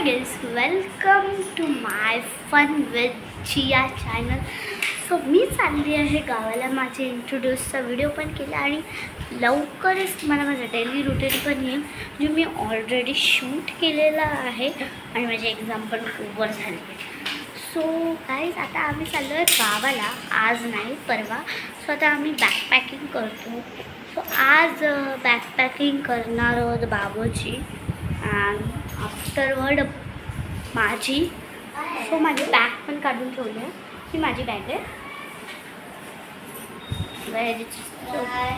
Hi guys, welcome to my fun with Chia channel. So मी चालली आहे गावाला. माझे इंट्रोड्यूसचा व्हिडिओ पण केला आणि लवकरच मला माझा डेली रुटीन पण येईल जे मी ऑलरेडी शूट केलेला आहे आणि माझे एक्झाम पण ओव्हर झाले. सो गाईज आता आम्ही चाललो आहे गावाला. आज नाही परवा. सो आता आम्ही बॅकपॅकिंग करतो. सो आज बॅकपॅकिंग करणार आहोत बाबूची आणि आफ्टरवर्ड माझी. सो माझी बॅग पण काढून ठेवली आहे. ही माझी बॅग आहे.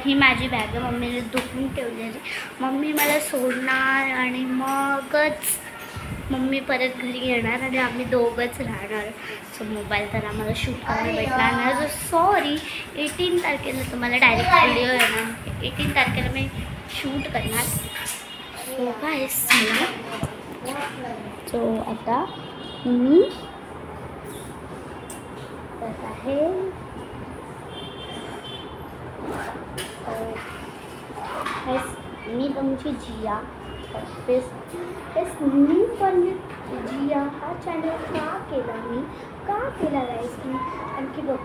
ही माझी बॅग आहे. मम्मीने दुखून ठेवलेली. मम्मी मला सोडणार आणि मगच मम्मी परत घरी येणार आणि आम्ही दोघंच राहणार. सो मोबाईल तर आम्हाला शूट करायला भेटणार नाही. So sorry. 18 तारखेला तुम्हाला डायरेक्ट व्हिडिओ येणार. 18 तारखेला मी शूट करणार. सो गाईस सो आता मी करत आहे. मी तुमची जिया. मी पण जिया हा चॅनल का केला गाईस मी आणखी बघ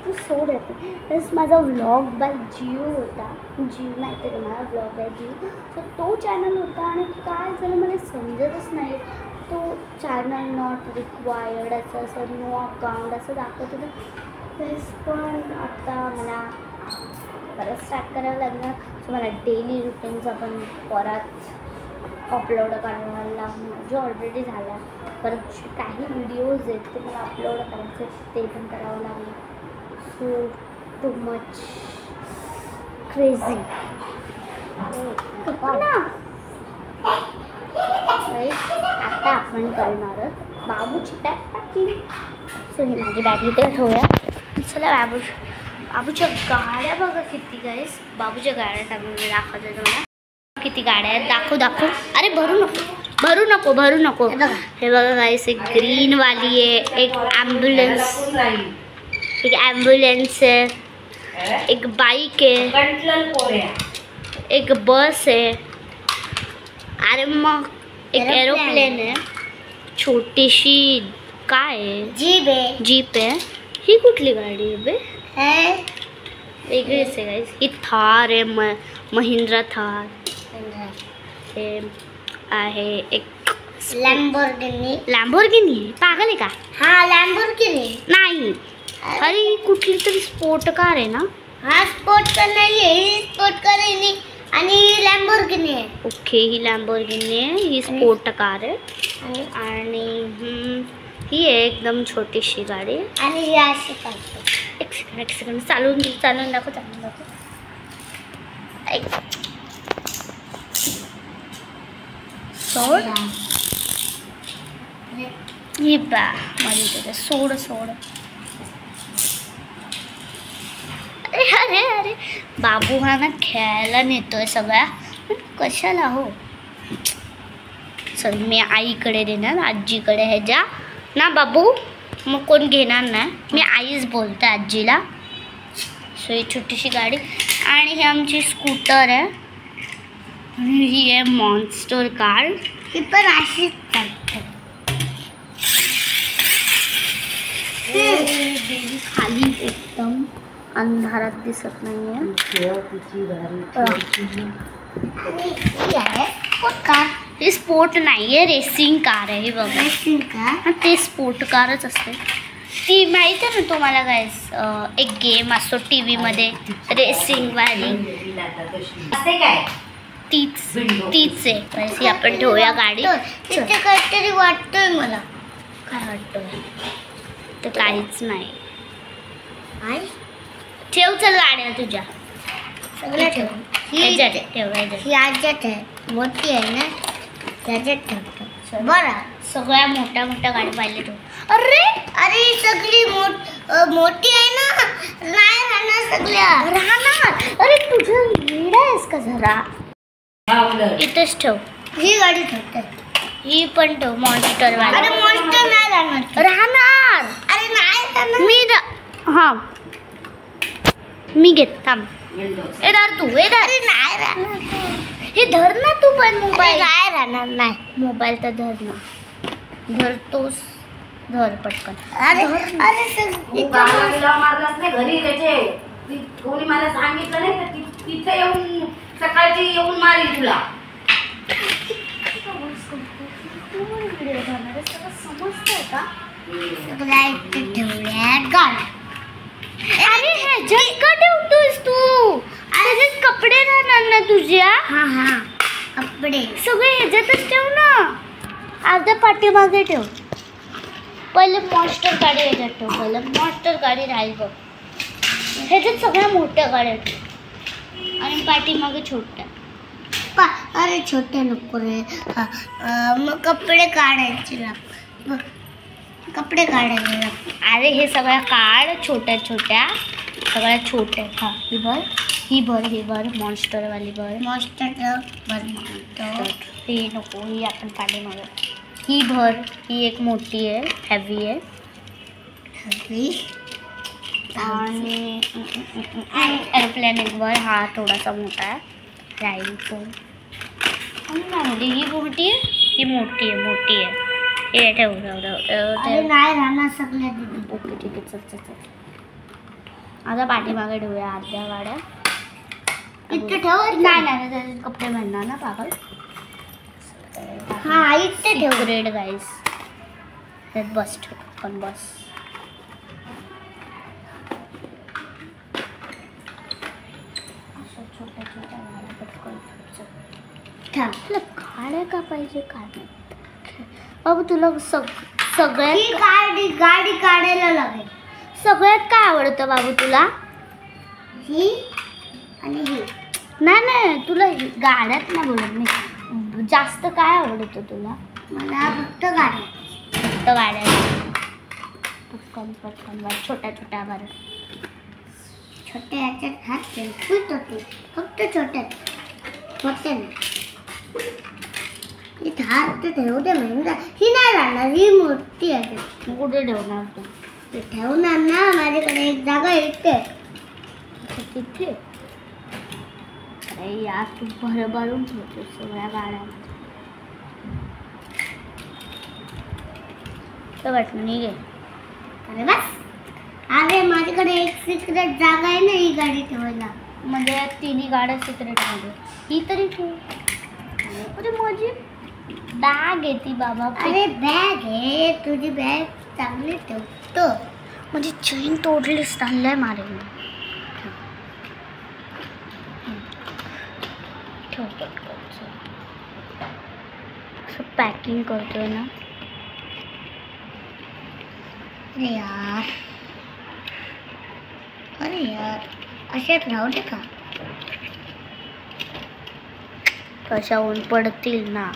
तू सोड येते. तस माझा व्लॉग बाय जिओ होता. जिओ नाही तर मला व्लॉग बाय जिओ. तर तो चॅनल होता आणि काय झालं मला समजतच नाही. तो चॅनल नॉट रिक्वायर्ड असं नो अकाउंट असं दाखवत होतं. तेच पण आता मला परत स्टार्ट करावं लागणार. सो मला डेली रुटीनचा पण परत अपलोड करायला लागणार जो ऑलरेडी झाला. परत काही व्हिडिओज आहेत ते मला अपलोड करायचे ते पण करावं लागणार. सो टू मच क्रेझी ना. आता आपण करणार बाबूची बॅग पॅकिंग. सो ही माझी बॅग इथे ठेवूया. चला बाबूच्या गाड्या बघा किती गाईस. बाबूच्या गाड्या टाकून दाखवते तुम्हाला किती गाड्या आहेत. दाखव. अरे भरू नको. हे बघा गाईस. एक ग्रीन वाली आहे. एक ॲम्ब्युलन्स आहे. एक बाईक आहे. एक बस आहे. अरे मग एक एरोप्लेन आहे. छोटीशी काय आहे जीप आहे. ही कुठली गाडी आहे बे? वेगळीच आहे गाईस. ही थार आहे. महिंद्रा थार हे आहे. एक लॅम्बोर्गिनी. पागल आहे का? हा लॅम्बोर्गिनी नाही. अरे ही कुठली तरी स्पोर्ट कार आहे ना. हा स्पोर्ट कार नाही आहे. ही स्पोर्ट कार आहे आणि लॅम्बोर्गिनी आहे. ओके ही लॅम्बोर्गिनी आहे. ही स्पोर्ट कार आहे आणि ही आहे एकदम छोटीशी गाडी. आणि ही अशी करतो. एक सेकंड चालून दाखव. सोड ही बा माझी सोड. अरे बाबू हा ना खेळायला नेतोय सगळ्या. कशाला हो. चल मी आईकडे देणार. आजीकडे ह्याच्या ना बाबू. मग कोण घेणार नाही. मी आईच बोलते आजीला. सो ही छोटीशी गाडी आणि ही आमची स्कूटर आहे. ही आहे मॉन्स्टर कार. ही पण अशीच करते. खाली एकदम अंधारात दिसत नाहीये. ही स्पोर्ट नाहीये. रेसिंग कार आहे. ही बघा. रेसिंग कार ते स्पोर्ट कारच असते. ती माहिती आहे ना तुम्हाला गाईस. एक गेम असतो TV मध्ये रेसिंग वाली. तीच आहे. ही आपण ठेवूया गाडी. तिथे काहीतरी वाटतोय मला. काय वाटतोय? तर काहीच नाही. आई ठेव. चल गाड्या तुझ्या सगळं ठेव. ही आज्यात आहे. मोठी आहे ना त्याच्यात ठेवतो. बरं सगळ्या मोठ्या गाडी पाहिजे ठेव. अरे सगळी मोठी आहे ना. नाही राहणार सगळ्या. राहणार. अरे तुझं वेडा आहेस का जरा. इथेच ठेव. ही गाडी ठेवते. ही पण ठेव. मॉन्स्टर वाली. अरे मॉन्स्टर नाही राहणार. अरे नाही राहणार. मी घेत थांब. तू अरे नाही राहणार. हे धर ना तू पण मोबाईल. काय राहणार नाही. मोबाईल तर धर ना. धरतोस, धर पटकन. अरे धर. अरे तू गावाला मारलास नाही घरी त्याचे. कोणी मला सांगितलं नाही तर तिथे येऊन सकाळची येऊन मारेल तुला. तू पण व्हिडिओ बनवणार आहेस, तुला समजतंय का? सगळ्या इथे ठेवल्या गाड्या. अरे ह्याच्यात का ठेवतोस तू? त्याच्यात कपडे राहणार ना तुझ्या. हा कपडे सगळे ह्याच्यातच ठेव ना. अर्ध्या पाठीमागे ठेव. पहिले मॉन्स्टर गाडी ह्याच्यात ठेव. पहिलं मॉन्स्टर गाडी राहील बघ. ह्याच्यात सगळ्या मोठ्या गाड्या ठेव आणि पाठीमागे छोट्या. अरे छोटे नको रे. मग कपडे काढायचे लाग. कपडे काढायचे लाग. अरे हे सगळ्या काढ छोट्या छोट्या. सगळ्या छोट्या. हा ही भर, ही भर, ही भर. मॉन्स्टरवाली भर. मस्त बनवतो. ही नको, ही आपण पाठीमागे. ही भर. ही एक मोठी आहे, हेवी आहे. आणि एअरप्लेन एक भर. हा थोडासा मोठा आहे. राईलचं आणि ही मोठी आहे, ही मोठी आहे, मोठी आहे. हे ठेव अरे नाही राहणार सगळ्या दिदी. ओके ठीक आहे. चल. आता पाठीमागे ठेवूया अर्ध्या गाड्या. इथे ठेव. नाही नाही त्याचे कपडे घालणार ना पागल. हा इथे ठेव. ग्रेड गाईस. त्यात बस ठेव पण बस. अशा छोट्या छोट्या गाड्या पटकन ठेव. गाड्या का पाहिजे काय नाही बाबू. तुला सगळ्यात ही गाडी काढायला लागेल. सगळ्यात काय आवडतं बाबू तुला? ही आणि ही. नाही तुला गाड्यात नाही बोलत मी. जास्त काय आवडतं तुला? मला फक्त गाडी. फक्त गाड्या. पटकन बरं. छोट्या छोट्या बरं. छोट्या ह्याच्यात हात ठेव. फुट होते फक्त छोट्यात मोठे नाही. इथे हात तर ठेवू दे. म्हणजे ही नाही राहणार. ही मोठी आहे. कुठे ठेवणार तू? ते ठेवणार ना. माझ्याकडे एक जागा येते तिथे. अरे यार तू भरभरून ठेवतो सगळ्या गाड्या. तर वाटलं नाही गे. अरे बस. अरे माझ्याकडे एक सिक्रेट जागा आहे ना ही गाडी ठेवायला. म्हणजे तिन्ही गाड्या सिक्रेटमध्ये. ही तरी ठेव. अरे माझी बॅग आहे ती बाबा. अरे बॅग आहे. तुझी बॅग चांगली ठेवतो. म्हणजे चेन तोडलीस. चाललंय मारेल. ठेव पटकन. असं पॅकिंग करतोय ना. अरे यार अशात राहू दे का. कशा ऊन पडतील ना.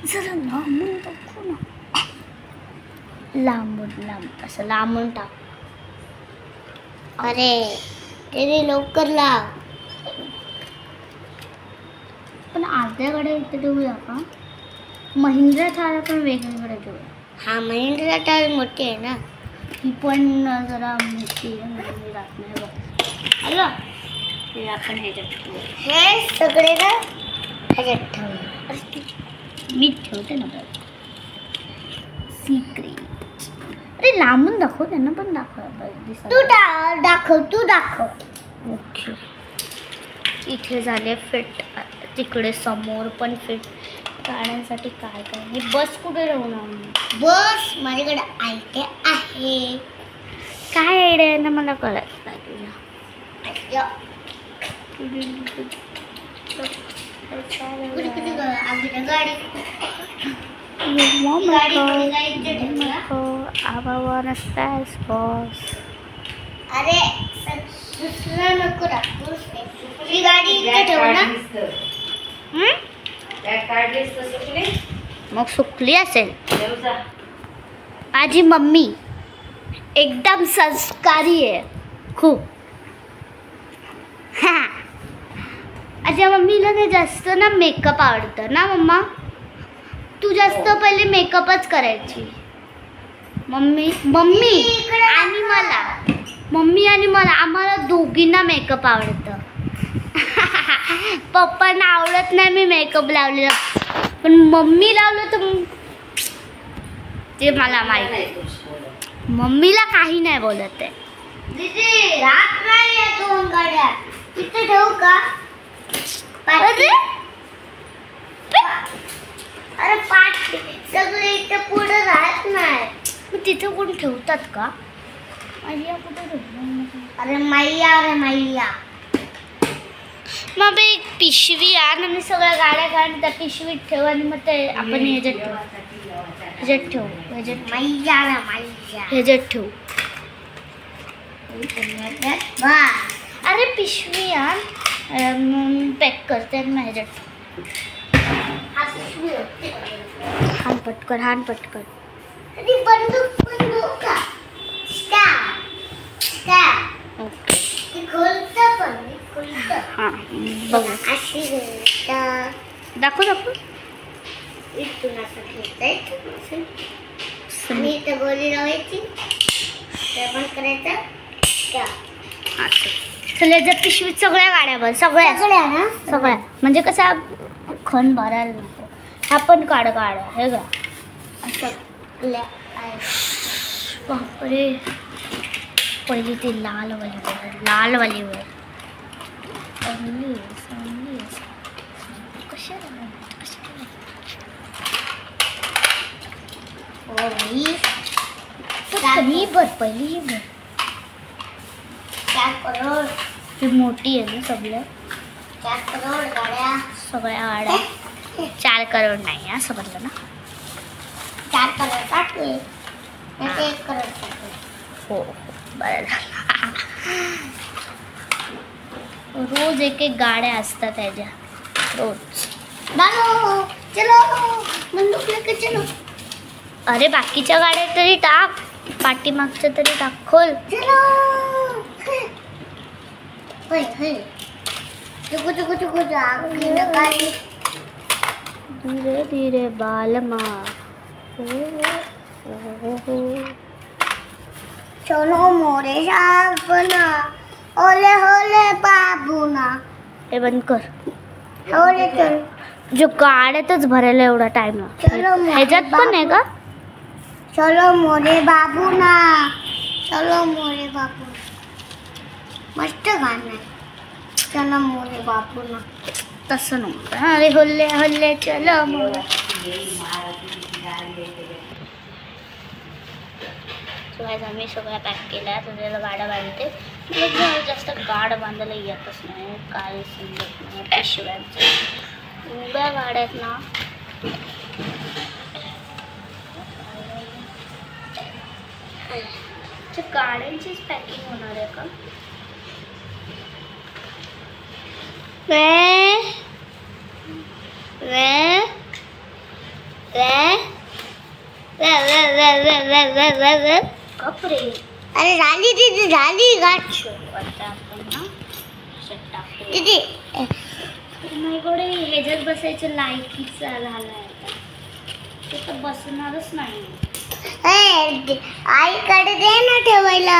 जरा लांबून टाकू ना. लांब असं लांबून टाक. अरे ते लवकर लाव. पण अर्ध्या गाड्या इथे ठेवूया का? महिंद्रा थार पण वेगवेगळ्या ठेवूया. हा महिंद्रा टायर मोठी आहे ना. ही पण जरा मोठी आहे. म्हणजे राहत नाही बघ. आलं ते आपण ह्याच्यात ठेवूया. हे सगळे ना ह्याच्यात ठेवूया. मी ठेवते ना बघ. सिक्रेट. अरे लांबून दाखव. त्यांना पण दाखव. तू दाखव. ओके. इथे झाले फिट. तिकडे समोर पण फिट काढण्यासाठी काय काय. हे बस कुठे ठेवणार? बस माझ्याकडे आयडिया आहे. काय आयडिया आहे ना मला कळत नाही तुझ्या. अरे दुसरा नको टाकू. ही गाडी इथे ठेव ना. मग सुकली असेल. माझी मम्मी एकदम संस्कारी आहे खूप. हा माझ्या मम्मीला ना जास्त ना मेकअप आवडतं ना मम्मा. तू जास्त पहिले मेकअपच करायची. मम्मी आणि मला मम्मी आणि मला आम्हाला दोघींना मेकअप आवडतं. पप्पांना आवडत नाही मी मेकअप लावलेला, पण मम्मी लावलं तर ते मला माहिती. मम्मीला काही नाही बोलत आहे. दीदी रात नाही आहे 2 गाड्या इथे ठेवू का? अरे अरे पाठ सगळे इथे पुढे राहत नाही. मग तिथं कोण ठेवतात का? मैया कुठे ठेवतात? अरे मैया मग एक पिशवी आण आणि सगळ्या गाड्या काढ त्या पिशवीत ठेव आणि मग ते आपण ह्याच्यात ठेवू ह्याच्यात ठेवू. अरे पिशवी आण पॅक करते आणि मग ह्याच्यात हान पटकन. बंदूक का हां बघू दाखव इथून असं घेतायचं आणि इथं गोळी लावायची ते बंद करायचं का? चला जर पिशवीत सगळ्या गाड्या बघ सगळ्या म्हणजे कसा खण भरायला नको. आपण काढ हे का असं बापरे. पहिली ती लाल वाली वर पहिली भर 4 करोड ही मोठी आहे ना सगळ्या 4 करोड गाड्या सगळ्या गाड्या 4 करोड नाही असं म्हणलं ना. 4 करोड टाकले 1 करोड टाकले. हो बरं झालं. रोज एक गाड्या असतात त्याच्या रोज. चलो बंदूक लेके चलो. अरे बाकीच्या गाड्या तरी टाक, पाठीमागच्या तरी टाक. खोल. चलो चुकू धीरे धीरे बालमा. चलो मोरे साबना ओले होले बाबूना. हे बंद कर. होले चल जो गाड्यातच भरायला एवढा टाइम ह्याच्यात पण आहे का? चलो मोरे बाबूना चलो मोरे बाबू. मस्त गाणं आहे. चलो मोरे बाबूना. तसं नव्हतं. अरे होल्ले होल्ले चलो मोरे. आम्ही सगळ्या पॅक केल्या. तुझ्याला गाड्या बांधते. मला जास्त गाड बांधायला येतच नाही. काय समजत नाही पिशव्यांचं. उभ्या गाड्यात ना गाड्यांचीच पॅकिंग होणार आहे का? कपडे. अरे झाली दीदी झाली गाठ. आता आपण ना दीदी माझ्याकडे ह्याच्यात बसायचं लायकीचा झालाय. ते तर बसणारच नाही. आईकडे दे ना ठेवायला.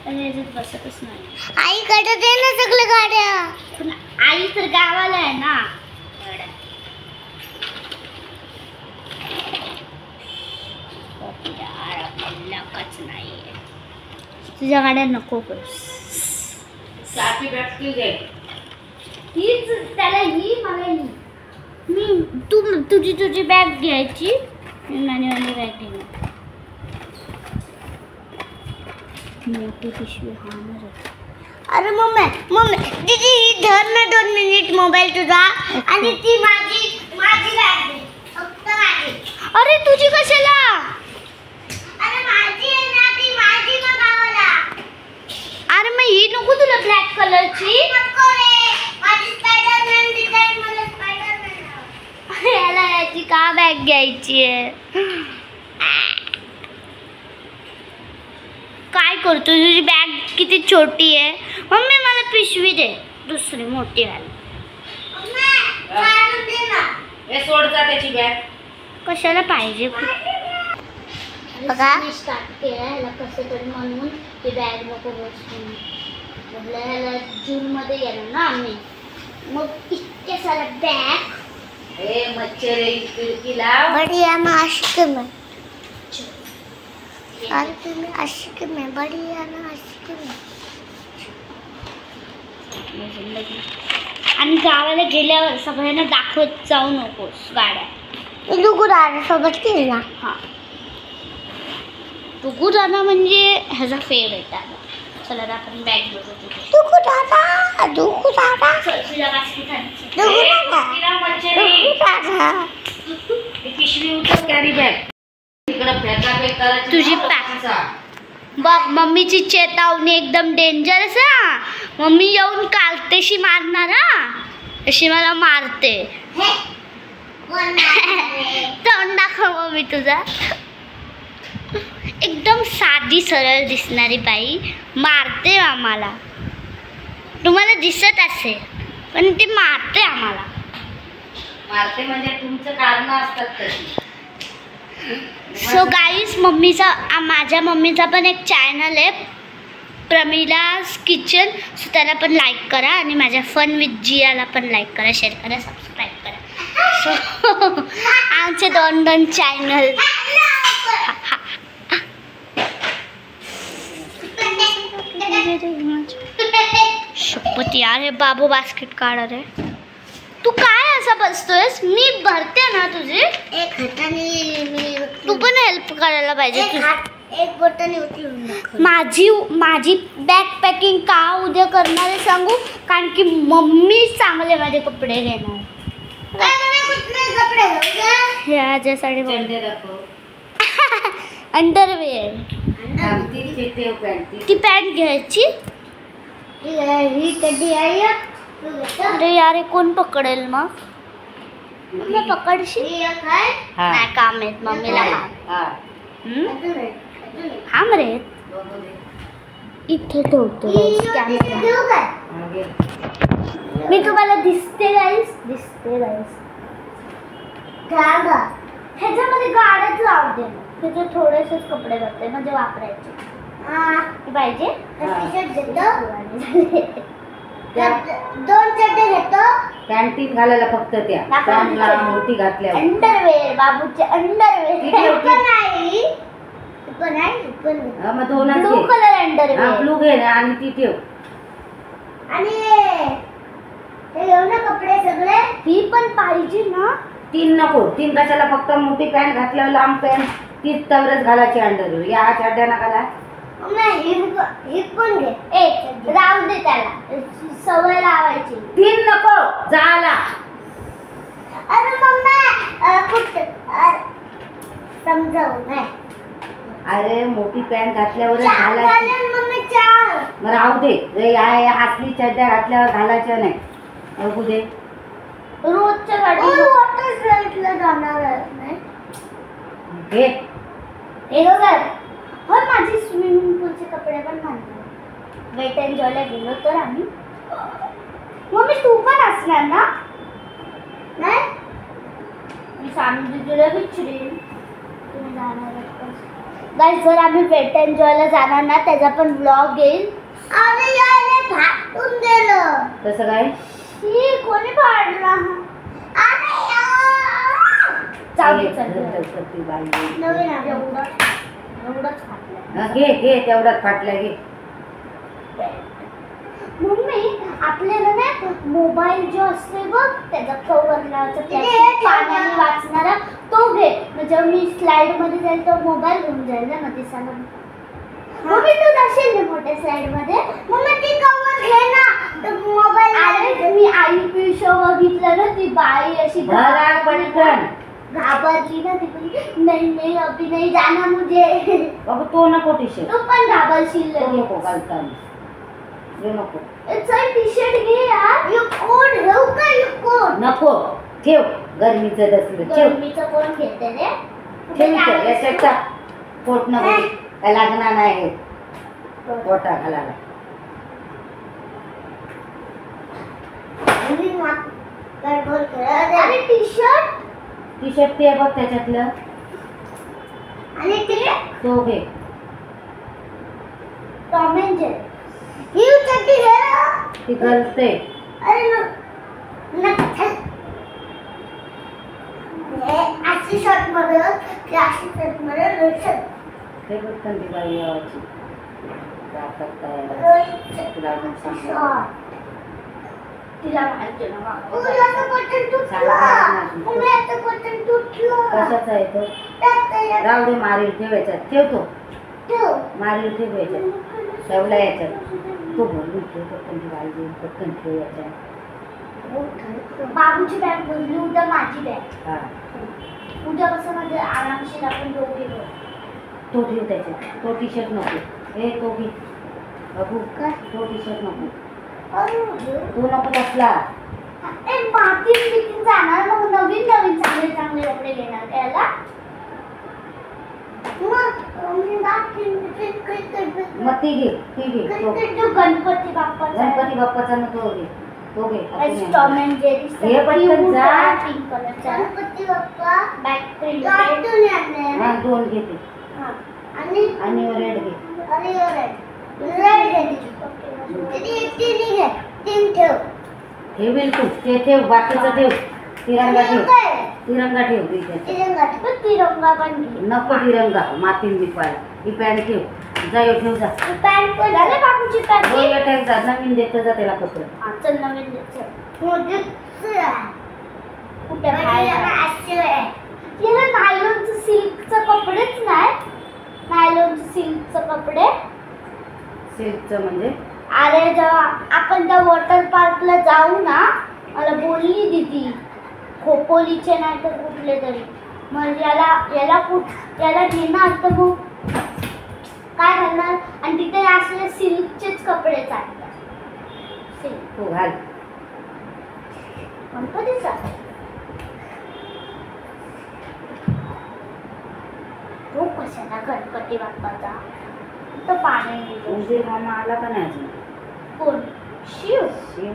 ह्याच्यात बसतच नाही. आईकडे दे ना सगळ्या गाड्या. पण आई तर गावाला आहे ना. लकच नाहीये. तुझ्या गाड्या नको करूस. हीच त्याला ही मला ही. मी तुझी बॅग घ्यायची आणि बॅग घेणार. मोठी पिशवी हाणार आहे. अरे मम्मी दीदी ही धर ना 2 मिनिट मोबाईल तुझा आणि ती माझी बॅग दे. फक्त माझी. अरे तुझी कशाला? अरे माझी आहे ना ती माझी ना गावाला. अरे मग ही नको तुला ब्लॅक कलरची. नको रे माझी स्पायडरमॅन दिसते मला स्पायडरमॅन. याला याची का बॅग घ्यायची आहे? काय करतो? तुझी बॅग किती छोटी आहे. मम्मी मला पिशवी दे दुसरी मोठी वाली. त्याची बॅग कशाला पाहिजे? बघा स्टार्ट केला कसं तरी म्हणून ती बॅग नको बसून आपल्याला जूनमध्ये गेलो ना आम्ही, मग इतके सारा बॅग. हे मच्छर खिडकी लाव. बढ़िया ना आशिक में आशिक में बढ़िया ना आशिक में. आणि गावाला गेल्यावर सगळ्यांना दाखवत जाऊ नकोस गाड्या. तू राणा सोबत केली ना. हां टुकू दादा म्हणजे ह्याचा फेवरेट आहे. चला आता आपण बॅग बघू. तू दादा तुझ्या बास्केट पिशवी उचल कॅरी बॅग. इकडं फेका तुझी पॅक. बघ मम्मीची चेतावणी एकदम डेंजरस आहे. मम्मी येऊन कालतेशी मारणार हा. अशी मला मारते. तोंड दाखव मम्मी तुझा. एकदम साधी सरळ दिसणारी बाई मारते आम्हाला. तुम्हाला दिसत असेल पण ती मारते आम्हाला. मारते म्हणजे तुमचं कारण असतात तशी. सो गाईज माझ्या मम्मीचा पण एक चॅनल आहे प्रमिलाज किचन. सो त्याला पण लाईक करा आणि माझ्या फन विथ जियाला पण लाईक करा, शेअर करा, सबस्क्राईब करा. सो आमचे 2 चॅनल. शपथ यार हे बाबू बास्केट काढ रे. तू काय असा बसतोयस? मी भरते ना तुझी. एक हाताने तू पण हेल्प करायला पाहिजे. एक बोटाने उचलून दाखव. माझी बॅग पॅकिंग का उद्या करणार आहे सांगू? कारण की मम्मी चांगले माझे कपडे घेणार. ह्याच्यासाठी चड्डे दाखव. अंडरवेअर. ती पॅन्ट घ्यायची. ही कधी आई अरे यार हे कोण पकडेल मग? मम्मी पकडशील? नाही काम आहेत मम्मीला. थांब रे इथे ठेवतो कॅमेरा. मी तुम्हाला दिसते गाईस. ह्याच्यामध्ये गाड्याच राहू दे. त्याचे थोडेसेच कपडे घालते म्हणजे वापरायचे पाहिजे. दोन चड्डे घेतो. पॅन्टीन घालायला फक्त त्या पॅन्टला मोठी घातल्या. अंडरवेअर बाबूचे अंडरवेअर. मग दोनच ब्लू कलर अंडरवेअर. ब्लू घे ना आणि ती ठेव. आणि हे घेऊ ना कपडे सगळे. ही पण पाहिजे ना. 3 नको. 3 कशाला? फक्त मोठी पॅन्ट घातल्यावर लांब पॅन्ट तीच तवरच घालायची अंडरवेअर. या चड्ड्याना घाला. ही पण घे. एक राहू दे त्याला सवय लावायची. 3 नको झाला. अरे मम्मा कुठे समजावू नाही. अरे मोठी पॅन्ट घातल्यावर घालायची. मम्मी चार. मग राहू दे. या असली चड्ड्या घातल्यावर घालायच्या नाही. बघू दे. रोजच्या गाडी वॉटर स्लाइडला जाणार नाही. घे. हे बघा हो माझी स्विमिंग पूलचे कपडे पण घालणार. वेट एन्जॉयला गेलो तर आम्ही. मम्मी तू पण असणार ना? नाही मी सांगते तुला विचारेन तुम्ही जाणार गाईस. जर आम्ही वेट एन्जॉयला जाणार ना त्याचा पण ब्लॉग येईल. अरे यार फाटून गेलं. कसं काय? ही कोणी पाडला? अरे यार चालू नवीन एवढंच फाटलं. घे तेवढाच फाटला घे. मम्मी आपल्याला ना मोबाईल जो असते बघ त्याचा कव्हर लावायचा प्लास्टिक पाण्याने वाचणारा तो घे. म्हणजे मी स्लाइड मध्ये जाईल तो मोबाईल घेऊन जाईल ना मग दिसायला. मम्मी तू जाशील ना मोठ्या स्लाइड मध्ये. मम्मी ती कव्हर घे ना. मोबाईल. अरे मी आई शो बघितलं ना ती बाई अशी पटकन घाबरली ना. ती नाही अभी नाही जाना मुझे. बाबा तो नको टी शर्ट. तू पण घाबरशील नको घालताना. नको. टी शर्ट घे यार. यू कोट घेऊ का? यू कोट नको ठेव. गरमीचं दसलं ठेव. गरमीचं कोण घेते रे? ठेव या शर्टचा कोट नको. काय लागणार नाही कोटा घालायला. अरे टी शर्ट ते बघ त्याच्यातलं. आणि ते तो घे. Tom and Jerry. ही चड्डी घे ना. ती गलते. अरे नक्की अशी शर्ट मध्ये अशी शर्ट मध्ये रोहित ते बघ थंडी बाई यावाची तुला अजून सांगतो. शर्ट. तिला माहिती ना मग. उद्याचं बटन तुटलं. उद्याचं बटन तुटलं. कशाचा आहे तो? राहू दे, मारील ठेवायच्यात. ठेवतो ठेव. मारील ठेवायच्यात. ठेवला याच्यात तो बोलून ठेव. पटकन ती बाई देऊन पटकन ठेव याच्यात. बाबूची बॅग बोलली, उद्या माझी बॅग. हा उद्या कसं म्हणजे आरामशीर आपण दोघे करू. तो ठेव त्याच्यात. तो टी शर्ट नको. हे तो घे बघू. काय? तो टी शर्ट नको. अरे तो नको तसला. मातीत बितीत जाणार मग नवीन नवीन चांगले चांगले कपडे घेणार त्याला. मग ती घे ती घे. तो तो गणपती बाप्पाचा गणपती बाप्पाचा ना तो घे. तो घे. टॉम अँड जेरी हे पटकन जा. पिंक कलरचा Ganpati Bappa back print. Cartoon आणले. हा 2 घेते आणि आणि रेड घे. आणि रेड घे. तीन घे. तीन ठेव. हे बिलकुल ते ठेव. बाकीचं ठेव. तिरंगा ठेव. तिरंगा ठेव तिथे. तिरंगा पण घे. नको तिरंगा मातीन बिपायला. ही पॅन्ट ठेव. जा येऊ ठेव जा. पॅन्ट पण झाले बाबूची पॅन्ट. हो या टाईप जा. नवीन देतं जा त्याला कपडे. चल नवीन द्यायचं. कुठे याला नायलॉनचं सिल्कचं कपडेच नाही. नायलॉनचं सिल्कचं कपडे. सिल्कचं म्हणजे अरे जेव्हा आपण त्या वॉटर पार्कला जाऊ ना, मला बोलली दीदी खोपोलीचे नाही तर कुठले तरी, मग याला घेणार तर मग काय घालणार. आणि तिथे असले सिल्कचेच कपडे चालतात. सिल्क तू घाल. गणपतीचा तो कशाला गणपती बाप्पाचा. तो पाणी उंदीर मामा आला का नाही अजून? कोण? शिव. शिव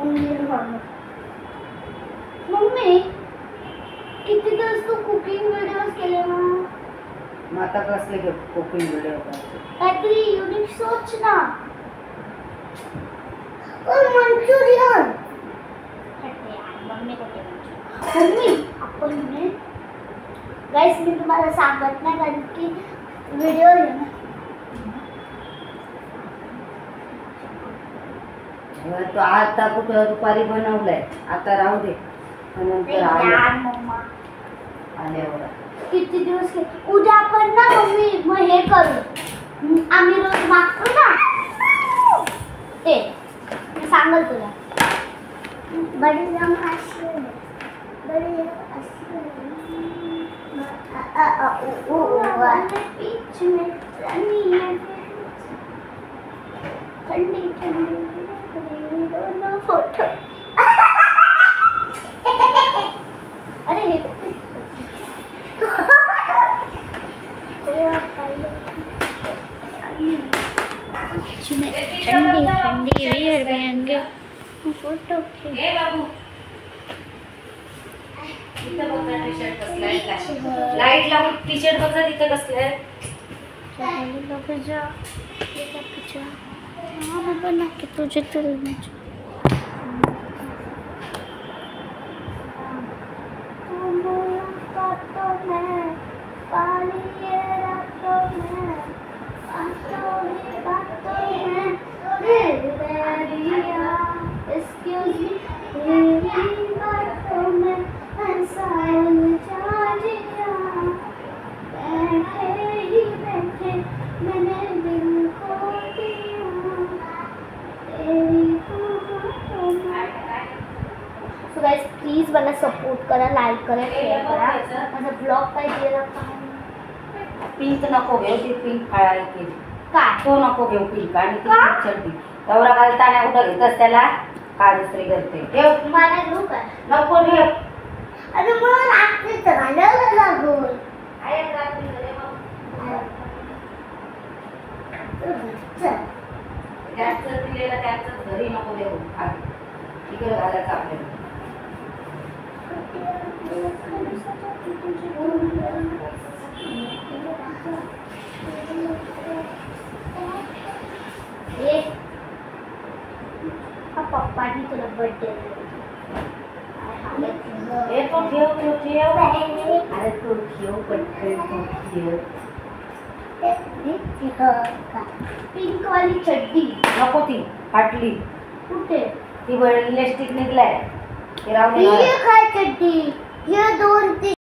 उंदीर मामा. मम्मी किती दिवस तू कुकिंग व्हिडिओज केले ना. मग आता कसले कुकिंग व्हिडिओ करायचे? काहीतरी युनिक सोच ना. मंचुरियन. मम्मी कुठे मम्मी आपण गाईस मी तुम्हाला सांगत नाही कारण की व्हिडिओ आहे ना. तो आता कुठं दुपारी बनवलंय. आता राहू दे. नंतर मम्मा आल्यावर किती दिवस उद्या आपण ना मम्मी मग हे करू. आम्ही रोज मागतो ना ते मी सांगल तुला. बड़ी रंग अशी बड़ी बीच में ठंडी ठंडी दोनों फोटो. अरे हे ठंडी ठंडी वियर पहनेंगे फोटो. ए बाबू इथं बघ ना टी शर्ट कसला आहे. लाईट लावून टी शर्ट बघ ना तिथं कसलं आहे. बना के तुझे तुझे Excuse me, मेरी बातों में ऐसा उलझा दिया. बैठे ही बैठे मैंने दिल खो दिया तेरी बातों में. So guys, please मला सपोर्ट करा, लाईक करा, शेअर करा. माझा ब्लॉग पाहिजे पिंक नको घेऊ. ती पिंक काळा केली. काय तो नको घेऊ पिंक. आणि ती का? चड्डी दौरा घालताना कुठं घेतस त्याला काजश्री करते. ठेव. मला घेऊ काय. नको ठेव. अरे मला रात्रीच घालायला लागून त्याचं दिलेलं त्याचं घरी नको देऊ. तिकडे घालायचं आपल्याला. हे पप्पानी तुला बर्थडे हे तो ठेव अरे तो ठेव पटकन ठेव पिंक वाली चड्डी नको ती फाटली कुठे ती इलेस्टिक निघलाय ते राहू दे ये काय चड्डी ये 2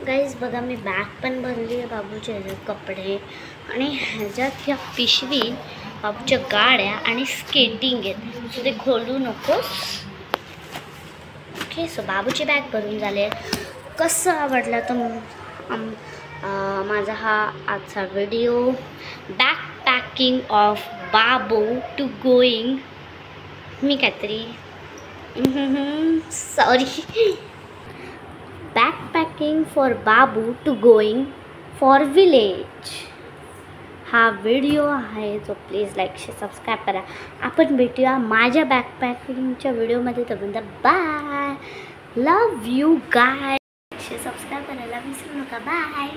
गाईज बघा मी बॅग पण भरली आहे बाबूच्या ह्याच्यात कपडे आणि ह्याच्यात ह्या पिशवी बाबूच्या गाड्या आणि स्केटिंग आहेत सो ते खोलू नकोस. ओके सो बाबूची बॅग भरून झाली. कसं आवडला तर माझा हा आजचा video backpacking of Babu to going मी काहीतरी sorry backpacking for Babu to going for village हा व्हिडिओ आहे जो प्लीज लाईक शेअर सबस्क्राईब करा. आपण भेटूया माझ्या बॅकपॅकिंगच्या व्हिडिओमध्ये. तोपर्यंत bye. Love you guy. Share subscribe करायला विसरू नका. बाय.